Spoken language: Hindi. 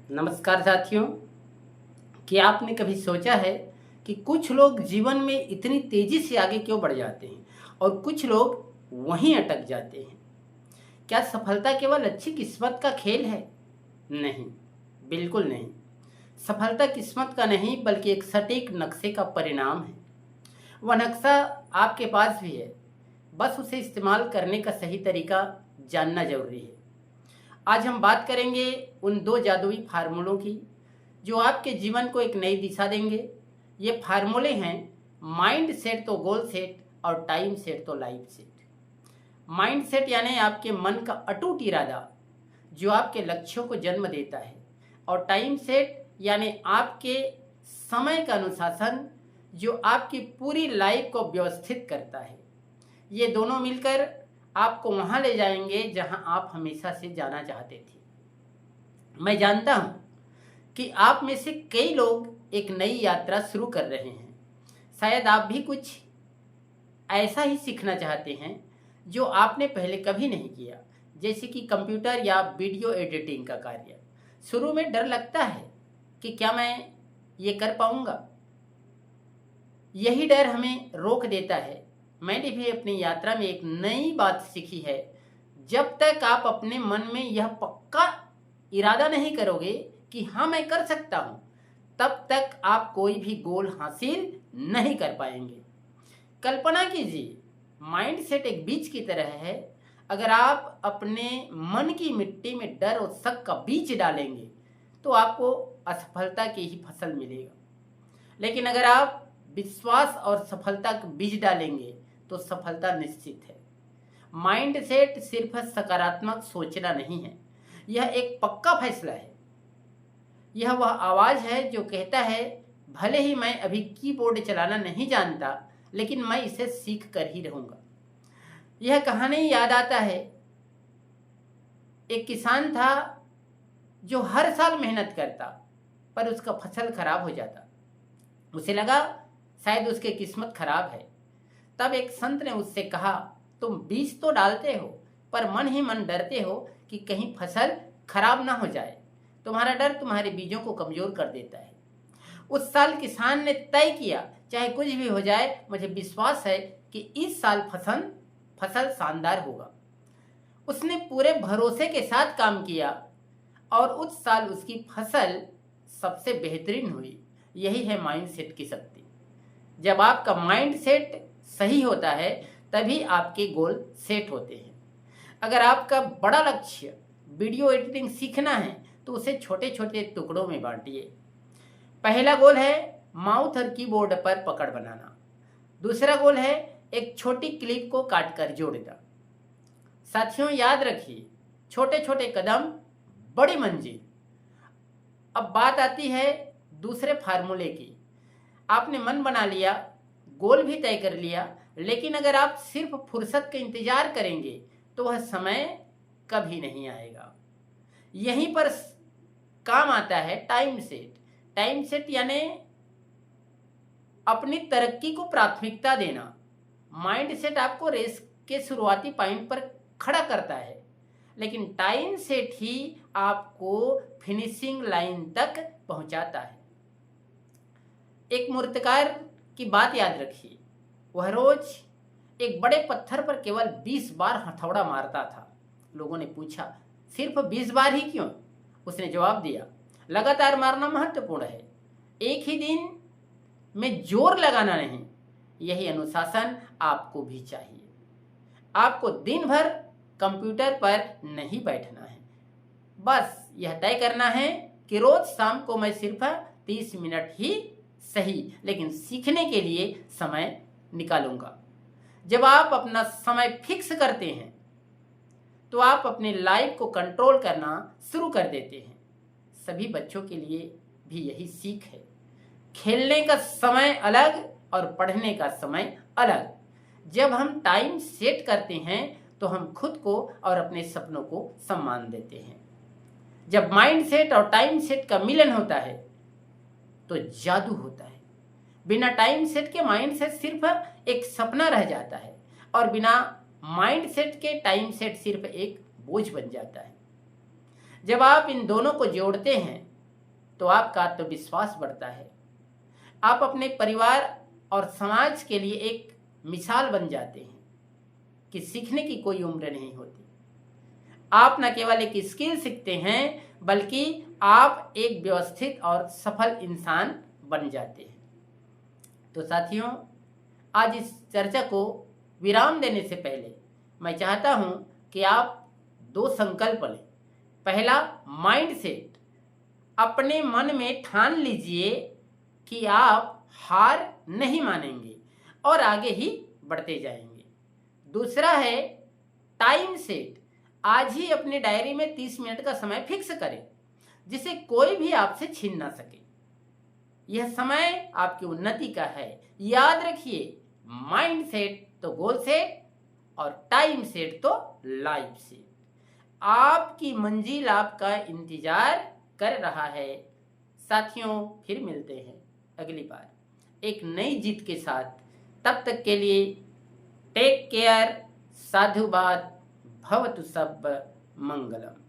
नमस्कार साथियों। क्या आपने कभी सोचा है कि कुछ लोग जीवन में इतनी तेजी से आगे क्यों बढ़ जाते हैं और कुछ लोग वहीं अटक जाते हैं? क्या सफलता केवल अच्छी किस्मत का खेल है? नहीं, बिल्कुल नहीं। सफलता किस्मत का नहीं बल्कि एक सटीक नक्शे का परिणाम है। वह नक्शा आपके पास भी है, बस उसे इस्तेमाल करने का सही तरीका जानना जरूरी है। आज हम बात करेंगे उन दो जादुई फार्मूलों की जो आपके जीवन को एक नई दिशा देंगे। ये फार्मूले हैं माइंड सेट तो गोल सेट और टाइम सेट तो लाइफ सेट। माइंड सेट यानी आपके मन का अटूट इरादा जो आपके लक्ष्यों को जन्म देता है, और टाइम सेट यानी आपके समय का अनुशासन जो आपकी पूरी लाइफ को व्यवस्थित करता है। ये दोनों मिलकर आपको वहां ले जाएंगे जहां आप हमेशा से जाना चाहते थे। मैं जानता हूं कि आप में से कई लोग एक नई यात्रा शुरू कर रहे हैं। शायद आप भी कुछ ऐसा ही सीखना चाहते हैं जो आपने पहले कभी नहीं किया, जैसे कि कंप्यूटर या वीडियो एडिटिंग का कार्य। शुरू में डर लगता है कि क्या मैं ये कर पाऊंगा। यही डर हमें रोक देता है। मैंने भी अपनी यात्रा में एक नई बात सीखी है, जब तक आप अपने मन में यह पक्का इरादा नहीं करोगे कि हाँ मैं कर सकता हूं, तब तक आप कोई भी गोल हासिल नहीं कर पाएंगे। कल्पना कीजिए, माइंड सेट एक बीज की तरह है। अगर आप अपने मन की मिट्टी में डर और शक का बीज डालेंगे तो आपको असफलता की ही फसल मिलेगा। लेकिन अगर आप विश्वास और सफलता का बीज डालेंगे तो सफलता निश्चित है। माइंड सेट सिर्फ सकारात्मक सोचना नहीं है, यह एक पक्का फैसला है। यह वह आवाज है जो कहता है, भले ही मैं अभी कीबोर्ड चलाना नहीं जानता, लेकिन मैं इसे सीख कर ही रहूंगा। यह कहानी याद आता है। एक किसान था जो हर साल मेहनत करता, पर उसका फसल खराब हो जाता। उसे लगा शायद उसकी किस्मत खराब है। तब एक संत ने उससे कहा, तुम बीज तो डालते हो, पर मन ही मन डरते हो कि कहीं फसल खराब ना हो जाए। तुम्हारा डर तुम्हारे बीजों को कमजोर कर देता है। उस साल किसान ने तय किया, चाहे कुछ भी हो जाए, मुझे विश्वास है कि इस साल फसल शानदार होगा। उसने पूरे भरोसे के साथ काम किया और उस साल उसकी फसल सबसे बेहतरीन हुई। यही है माइंड सेट की शक्ति। जब आपका माइंड सेट सही होता है तभी आपके गोल सेट होते हैं। अगर आपका बड़ा लक्ष्य वीडियो एडिटिंग सीखना है तो उसे छोटे छोटे टुकड़ों में बांटिए। पहला गोल है माउथ और कीबोर्ड पर पकड़ बनाना। दूसरा गोल है एक छोटी क्लिप को काटकर जोड़ना। साथियों, याद रखिए, छोटे छोटे कदम बड़ी मंजिल। अब बात आती है दूसरे फार्मूले की। आपने मन बना लिया, गोल भी तय कर लिया, लेकिन अगर आप सिर्फ फुर्सत का इंतजार करेंगे तो वह समय कभी नहीं आएगा। यहीं पर काम आता है टाइम सेट। टाइम सेट यानी अपनी तरक्की को प्राथमिकता देना। माइंड सेट आपको रेस के शुरुआती पॉइंट पर खड़ा करता है, लेकिन टाइम सेट ही आपको फिनिशिंग लाइन तक पहुंचाता है। एक मूर्तिकार की बात याद रखिए। वह रोज एक बड़े पत्थर पर केवल 20 बार हथौड़ा मारता था। लोगों ने पूछा, सिर्फ 20 बार ही क्यों? उसने जवाब दिया, लगातार मारना महत्वपूर्ण है, एक ही दिन में जोर लगाना नहीं। यही अनुशासन आपको भी चाहिए। आपको दिन भर कंप्यूटर पर नहीं बैठना है। बस यह तय करना है कि रोज शाम को मैं सिर्फ 30 मिनट ही सही, लेकिन सीखने के लिए समय निकालूंगा। जब आप अपना समय फिक्स करते हैं तो आप अपनी लाइफ को कंट्रोल करना शुरू कर देते हैं। सभी बच्चों के लिए भी यही सीख है। खेलने का समय अलग और पढ़ने का समय अलग। जब हम टाइम सेट करते हैं तो हम खुद को और अपने सपनों को सम्मान देते हैं। जब माइंड सेट और टाइम सेट का मिलन होता है तो जादू होता है। बिना टाइम सेट के माइंड सेट सिर्फ एक सपना रह जाता है, और बिना माइंड सेट के टाइम सेट सिर्फ एक बोझ बन जाता है। जब आप इन दोनों को जोड़ते हैं तो आपका आत्मविश्वास बढ़ता है। आप अपने परिवार और समाज के लिए एक मिसाल बन जाते हैं कि सीखने की कोई उम्र नहीं होती। आप न केवल एक स्किल सीखते हैं बल्कि आप एक व्यवस्थित और सफल इंसान बन जाते हैं। तो साथियों, आज इस चर्चा को विराम देने से पहले मैं चाहता हूं कि आप 2 संकल्प लें। पहला, माइंड सेट। अपने मन में ठान लीजिए कि आप हार नहीं मानेंगे और आगे ही बढ़ते जाएंगे। दूसरा है टाइम सेट। आज ही अपनी डायरी में 30 मिनट का समय फिक्स करें जिसे कोई भी आपसे छीन ना सके। यह समय आपकी उन्नति का है। याद रखिए, माइंड सेट तो गोल सेट और टाइम सेट तो लाइफ सेट। आपकी मंजिल आपका इंतजार कर रहा है। साथियों, फिर मिलते हैं अगली बार एक नई जीत के साथ। तब तक के लिए टेक केयर। साधुवाद। भवतु सब मंगलम।